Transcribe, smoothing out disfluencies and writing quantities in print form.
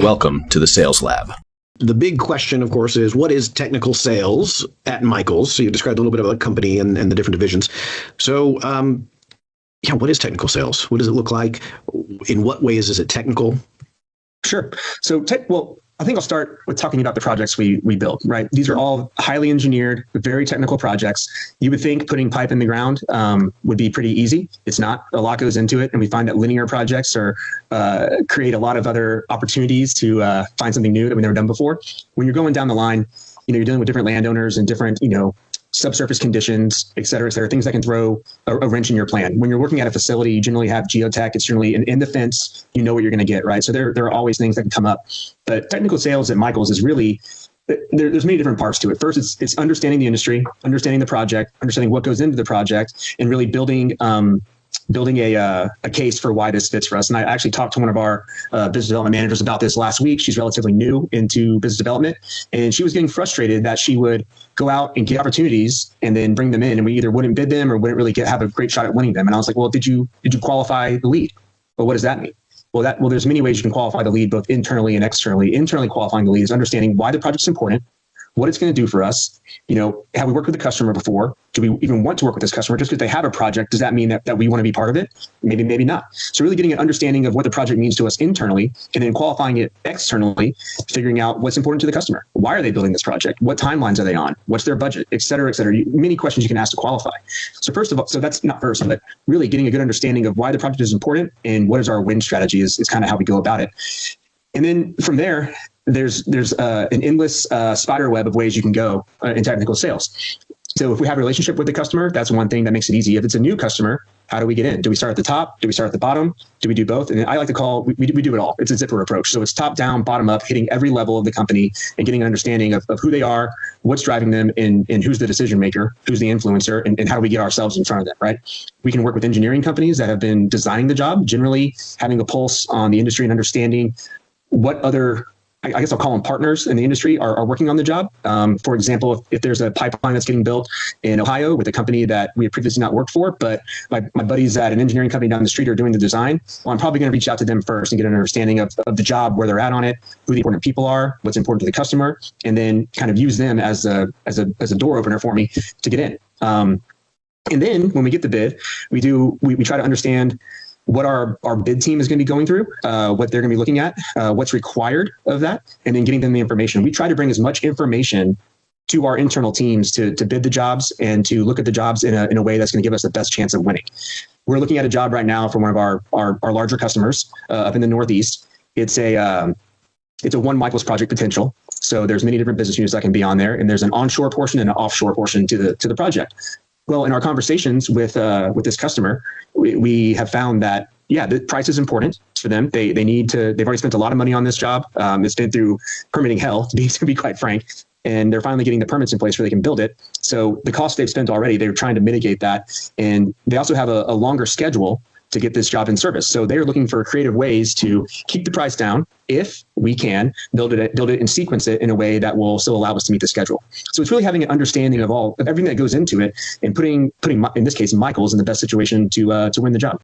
Welcome to the Sales Lab. The big question, of course, is what is technical sales at Michaels? So you described a little bit about the company and the different divisions. So, what is technical sales? What does it look like? In what ways is it technical? Sure. So, I think I'll start with talking about the projects we build, right? These are all highly engineered, very technical projects. You would think putting pipe in the ground would be pretty easy. It's not. A lot goes into it. And we find that linear projects create a lot of other opportunities to find something new that we've never done before. When you're going down the line, you're dealing with different landowners and different, subsurface conditions, et cetera, things that can throw a wrench in your plan. When you're working at a facility, you generally have geotech. It's generally in the fence. You know what you're going to get, right? So there are always things that can come up. But technical sales at Michaels is really, there's many different parts to it. First, it's understanding the industry, understanding the project, understanding what goes into the project, and really building a case for why this fits for us. And I actually talked to one of our business development managers about this last week. She's relatively new into business development, and she was getting frustrated that she would go out and get opportunities and then bring them in, and we either wouldn't bid them or wouldn't really have a great shot at winning them. And I was like, well, did you qualify the lead? Well, what does that mean? Well, there's many ways you can qualify the lead, both internally and externally. Internally qualifying the lead is understanding why the project's important, what it's going to do for us. Have we worked with the customer before? Do we even want to work with this customer? Just because they have a project, does that mean that we want to be part of it? Maybe not. So really getting an understanding of what the project means to us internally, and then qualifying it externally, figuring out what's important to the customer. Why are they building this project? What timelines are they on? What's their budget? Et cetera, et cetera. Many questions you can ask to qualify. So first of all, so that's not first, but really getting a good understanding of why the project is important and what is our win strategy is kind of how we go about it. And then from there, there's an endless spider web of ways you can go in technical sales. So if we have a relationship with the customer, that's one thing that makes it easy. If it's a new customer, how do we get in? Do we start at the top? Do we start at the bottom? Do we do both? And I like to call, we do it all. It's a zipper approach. So it's top down, bottom up, hitting every level of the company and getting an understanding of who they are, what's driving them, and who's the decision maker, who's the influencer, and how do we get ourselves in front of them, right? We can work with engineering companies that have been designing the job, generally having a pulse on the industry and understanding what other, I guess I'll call them partners in the industry, are working on the job. For example, if there's a pipeline that's getting built in Ohio with a company that we had previously not worked for, but my buddies at an engineering company down the street are doing the design, well, I'm probably going to reach out to them first and get an understanding of the job, where they're at on it, who the important people are, what's important to the customer, and then kind of use them as a door opener for me to get in. And then when we get the bid, we try to understand what our bid team is going to be going through, what they're going to be looking at, what's required of that, and then getting them the information. We try to bring as much information to our internal teams to bid the jobs and to look at the jobs in a way that's going to give us the best chance of winning. We're looking at a job right now for one of our larger customers up in the Northeast. It's a one Michaels project potential. So there's many different business units that can be on there, and there's an onshore portion and an offshore portion to the project. Well, in our conversations with this customer, we have found that, the price is important for them. They've already spent a lot of money on this job. It's been through permitting hell, to be quite frank, and they're finally getting the permits in place where they can build it. So the cost they've spent already, they're trying to mitigate that. And they also have a longer schedule to get this job in service. So they're looking for creative ways to keep the price down if we can build it and sequence it in a way that will still allow us to meet the schedule. So it's really having an understanding of everything that goes into it and putting in this case Michaels in the best situation to win the job.